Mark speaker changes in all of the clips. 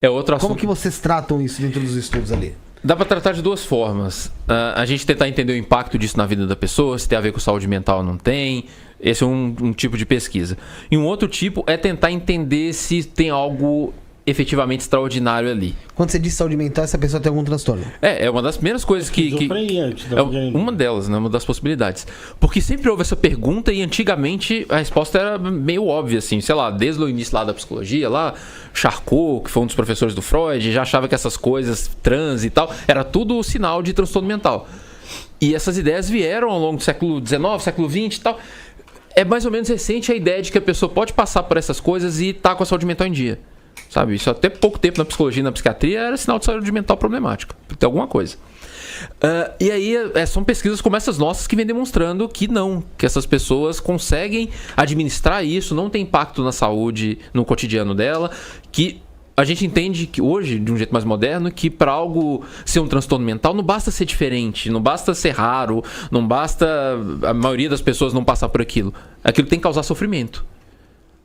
Speaker 1: É outro assunto.
Speaker 2: Como que vocês tratam isso dentro dos estudos ali?
Speaker 1: Dá para tratar de duas formas. A gente tentar entender o impacto disso na vida da pessoa, se tem a ver com saúde mental ou não tem. Esse é um tipo de pesquisa. E um outro tipo é tentar entender se tem algo efetivamente extraordinário ali.
Speaker 2: Quando você diz saúde mental, essa pessoa tem algum transtorno?
Speaker 1: É uma das primeiras coisas que uma delas, né? Uma das possibilidades. Porque sempre houve essa pergunta e antigamente a resposta era meio óbvia, assim, sei lá, desde o início lá da psicologia, lá, Charcot, que foi um dos professores do Freud, já achava que essas coisas, transe e tal, era tudo sinal de transtorno mental. E essas ideias vieram ao longo do século XIX, século XX e tal. É mais ou menos recente a ideia de que a pessoa pode passar por essas coisas e tá com a saúde mental em dia. Sabe, isso até pouco tempo na psicologia e na psiquiatria era sinal de saúde mental problemática. Tem alguma coisa. E aí são pesquisas como essas nossas que vêm demonstrando que não, que essas pessoas conseguem administrar isso, não tem impacto na saúde, no cotidiano dela, que a gente entende que hoje, de um jeito mais moderno, que para algo ser um transtorno mental não basta ser diferente, não basta ser raro, não basta a maioria das pessoas não passar por aquilo. Aquilo tem que causar sofrimento.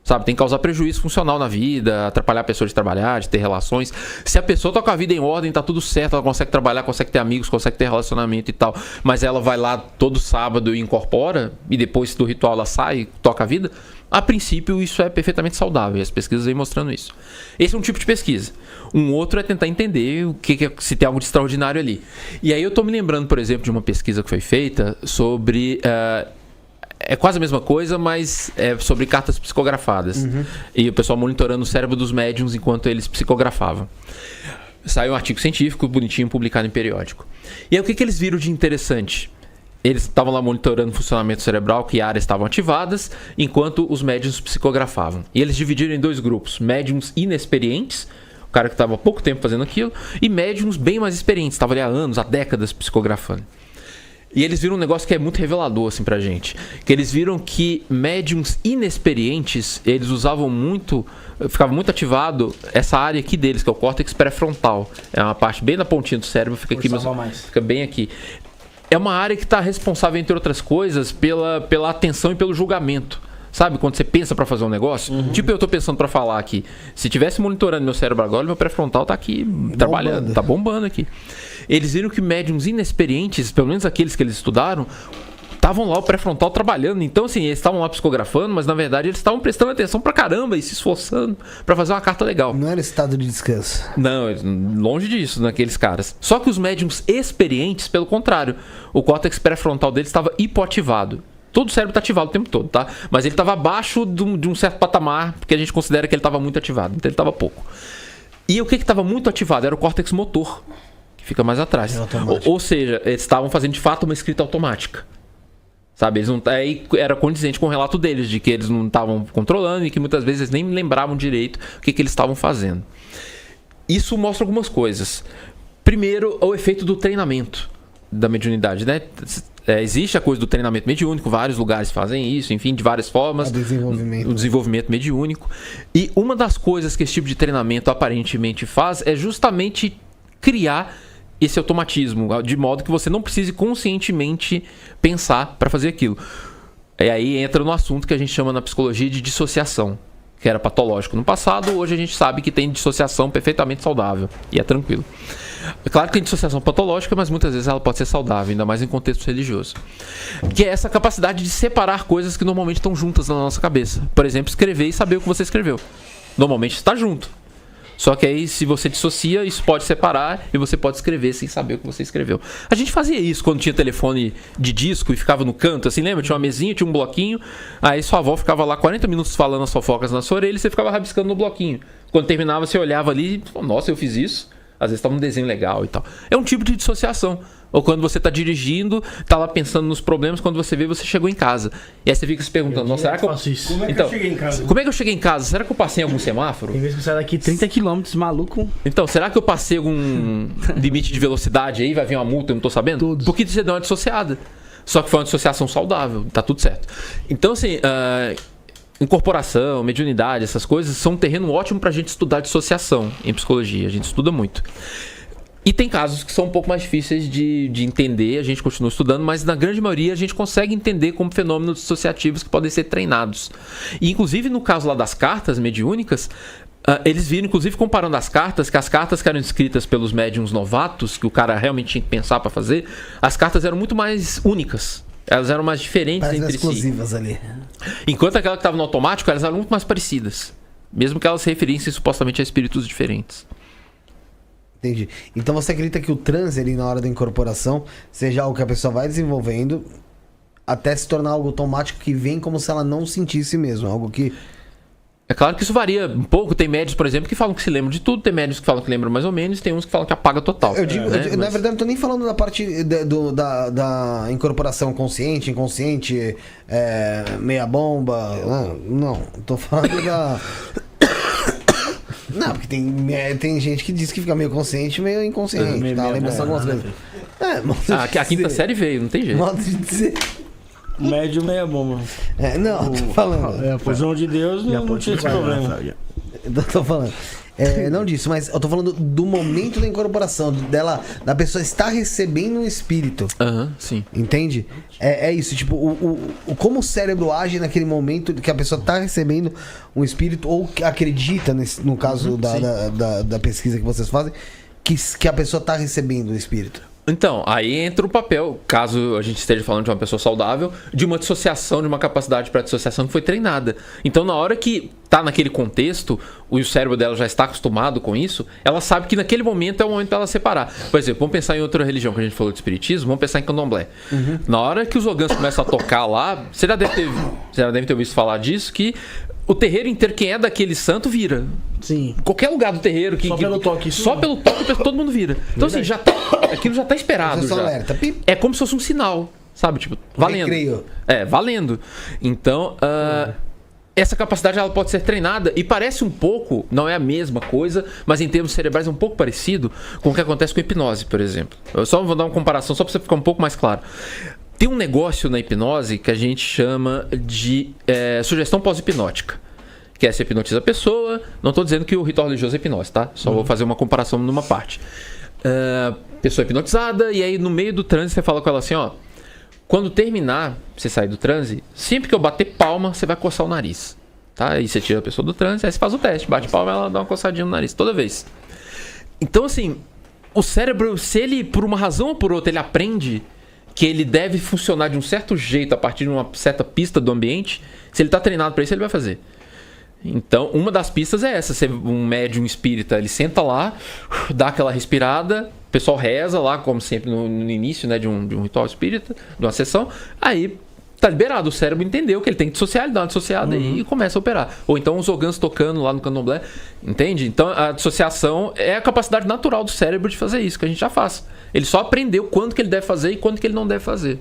Speaker 1: Sabe, tem que causar prejuízo funcional na vida, atrapalhar a pessoa de trabalhar, de ter relações. Se a pessoa tá com a vida em ordem, tá tudo certo, ela consegue trabalhar, consegue ter amigos, consegue ter relacionamento e tal, mas ela vai lá todo sábado e incorpora, e depois do ritual ela sai e toca a vida, a princípio isso é perfeitamente saudável, e as pesquisas vêm mostrando isso. Esse é um tipo de pesquisa. Um outro é tentar entender se tem algo de extraordinário ali. E aí eu tô me lembrando, por exemplo, de uma pesquisa que foi feita sobre... É quase a mesma coisa, mas é sobre cartas psicografadas. E o pessoal monitorando o cérebro dos médiums enquanto eles psicografavam. Saiu um artigo científico bonitinho publicado em periódico. E aí o que eles viram de interessante? Eles estavam lá monitorando o funcionamento cerebral, que áreas estavam ativadas, enquanto os médiums psicografavam. E eles dividiram em dois grupos: médiums inexperientes, o cara que estava há pouco tempo fazendo aquilo, e médiums bem mais experientes, estava ali há anos, há décadas psicografando. E eles viram um negócio que é muito revelador, assim, pra gente. Que eles viram que médiums inexperientes, eles usavam muito, ficava muito ativado essa área aqui deles, que é o córtex pré-frontal. É uma parte bem na pontinha do cérebro, fica aqui, fica bem aqui. É uma área que está responsável, entre outras coisas, pela atenção e pelo julgamento. Sabe, quando você pensa pra fazer um negócio? Tipo, eu tô pensando pra falar aqui. Se tivesse monitorando meu cérebro agora, meu pré-frontal tá aqui trabalhando, tá bombando aqui. Eles viram que médiums inexperientes, pelo menos aqueles que eles estudaram, estavam lá o pré-frontal trabalhando. Então, assim, eles estavam lá psicografando, mas na verdade eles estavam prestando atenção pra caramba e se esforçando pra fazer uma carta legal.
Speaker 2: Não era estado de descanso.
Speaker 1: Não, longe disso, naqueles caras. Só que os médiums experientes, pelo contrário, o córtex pré-frontal deles estava hipoativado. Todo o cérebro está ativado o tempo todo, tá? Mas ele estava abaixo de um certo patamar, porque a gente considera que ele estava muito ativado. Então ele estava pouco. E o que estava muito ativado era o córtex motor, que fica mais atrás. Ou seja, eles estavam fazendo de fato uma escrita automática. Sabe? Eles não, aí era condizente com o relato deles, de que eles não estavam controlando e que muitas vezes eles nem lembravam direito o que eles estavam fazendo. Isso mostra algumas coisas. Primeiro, o efeito do treinamento da mediunidade, né? Existe a coisa do treinamento mediúnico, vários lugares fazem isso, enfim, de várias formas. O desenvolvimento mediúnico. E uma das coisas que esse tipo de treinamento aparentemente faz é justamente criar esse automatismo, de modo que você não precise conscientemente pensar para fazer aquilo. E aí entra no assunto que a gente chama na psicologia de dissociação, que era patológico no passado, hoje a gente sabe que tem dissociação perfeitamente saudável e é tranquilo. É claro que tem dissociação patológica, mas muitas vezes ela pode ser saudável, ainda mais em contexto religioso. Que é essa capacidade de separar coisas que normalmente estão juntas na nossa cabeça. Por exemplo, escrever e saber o que você escreveu. Normalmente está junto. Só que aí, se você dissocia, isso pode separar e você pode escrever sem saber o que você escreveu. A gente fazia isso quando tinha telefone de disco e ficava no canto, assim, lembra? Tinha uma mesinha, tinha um bloquinho, aí sua avó ficava lá 40 minutos falando as fofocas na sua orelha e você ficava rabiscando no bloquinho. Quando terminava, você olhava ali e falava, nossa, eu fiz isso. Às vezes tá um desenho legal e tal. É um tipo de dissociação. Ou quando você tá dirigindo, tá lá pensando nos problemas, quando você vê, você chegou em casa. E aí você fica se perguntando, nossa, será que eu faço isso?
Speaker 3: Como é que eu cheguei em casa?
Speaker 1: Como é que eu cheguei em casa? Será que eu passei em algum semáforo?
Speaker 3: Tem vezes que sai daqui 30 km, maluco.
Speaker 1: Então, será que eu passei algum limite de velocidade aí? Vai vir uma multa, eu não tô sabendo?
Speaker 3: Todos.
Speaker 1: Porque você deu uma dissociada. Só que foi uma dissociação saudável, tá tudo certo. Então, assim, incorporação, mediunidade, essas coisas são um terreno ótimo pra gente estudar dissociação em psicologia. A gente estuda muito. E tem casos que são um pouco mais difíceis de entender, a gente continua estudando, mas na grande maioria a gente consegue entender como fenômenos dissociativos que podem ser treinados. E inclusive no caso lá das cartas mediúnicas, Eles viram, inclusive, comparando as cartas, que as cartas que eram escritas pelos médiums novatos, que o cara realmente tinha que pensar para fazer, as cartas eram muito mais únicas. Elas eram mais diferentes entre si.
Speaker 2: Exclusivas ali.
Speaker 1: Enquanto aquela que estava no automático, elas eram muito mais parecidas. Mesmo que elas se referissem supostamente a espíritos diferentes.
Speaker 2: Entendi. Então você acredita que o transe ali na hora da incorporação seja algo que a pessoa vai desenvolvendo até se tornar algo automático que vem como se ela não sentisse mesmo, algo que...
Speaker 1: É claro que isso varia um pouco. Tem médios, por exemplo, que falam que se lembram de tudo. Tem médios que falam que lembram mais ou menos. Tem uns que falam que apaga total.
Speaker 2: Eu digo,
Speaker 1: né?
Speaker 2: Na verdade, não tô nem falando da parte da incorporação consciente, inconsciente, meia bomba. Não, tô falando da... Não, porque tem gente que diz que fica meio consciente e meio inconsciente. Tá? Lembra algumas coisas.
Speaker 1: A quinta série veio, não tem jeito.
Speaker 2: Modo de dizer.
Speaker 3: Médio meia bomba.
Speaker 2: Não, tô falando.
Speaker 3: O João de Deus não tinha esse problema.
Speaker 2: Tô falando. Não disso, mas eu tô falando do momento da incorporação, da pessoa estar recebendo um espírito.
Speaker 1: Sim.
Speaker 2: Entende? É isso, tipo, como o cérebro age naquele momento que a pessoa tá recebendo um espírito, ou acredita, no caso da pesquisa que vocês fazem, que a pessoa tá recebendo um espírito.
Speaker 1: Então, aí entra o papel, caso a gente esteja falando de uma pessoa saudável, de uma dissociação, de uma capacidade para dissociação que foi treinada. Então, na hora que tá naquele contexto, o cérebro dela já está acostumado com isso, ela sabe que naquele momento é o momento dela separar. Por exemplo, vamos pensar em outra religião que a gente falou de espiritismo, vamos pensar em candomblé. Na hora que os ogãs começam a tocar lá, você já deve ter ouvido falar disso, que o terreiro inteiro, quem é daquele santo, vira.
Speaker 3: Sim.
Speaker 1: Qualquer lugar do terreiro que...
Speaker 3: Pelo toque.
Speaker 1: Só pelo toque, todo mundo vira. Então, assim, aquilo já tá esperado. Já.
Speaker 2: Alerta.
Speaker 1: É como se fosse um sinal, sabe? Tipo, valendo.
Speaker 2: Recreio.
Speaker 1: Valendo. Então, essa capacidade ela pode ser treinada e parece um pouco, não é a mesma coisa, mas em termos cerebrais é um pouco parecido com o que acontece com a hipnose, por exemplo. Eu só vou dar uma comparação só para você ficar um pouco mais claro. Tem um negócio na hipnose que a gente chama de sugestão pós-hipnótica. Que é você hipnotiza a pessoa. Não estou dizendo que o ritual religioso é hipnose, tá? Só vou fazer uma comparação numa parte. Pessoa hipnotizada, e aí no meio do transe você fala com ela assim, ó. Quando terminar, você sair do transe, sempre que eu bater palma, você vai coçar o nariz. Tá? Aí você tira a pessoa do transe, aí você faz o teste. Bate palma, ela dá uma coçadinha no nariz, toda vez. Então, assim, o cérebro, se ele, por uma razão ou por outra, ele aprende que ele deve funcionar de um certo jeito a partir de uma certa pista do ambiente, se ele está treinado para isso, ele vai fazer. Então, uma das pistas é essa. Um médium espírita, ele senta lá, dá aquela respirada, o pessoal reza lá, como sempre no início, né, de um ritual espírita, de uma sessão, aí tá liberado, o cérebro entendeu que ele tem que dissociar, ele dá uma dissociada e começa a operar. Ou então os ogãs tocando lá no candomblé, entende? Então, a dissociação é a capacidade natural do cérebro de fazer isso, que a gente já faz. Ele só aprendeu quando que ele deve fazer e quando que ele não deve fazer.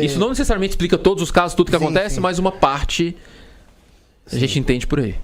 Speaker 1: Isso não necessariamente explica todos os casos, tudo que acontece, mas uma parte a gente entende por aí.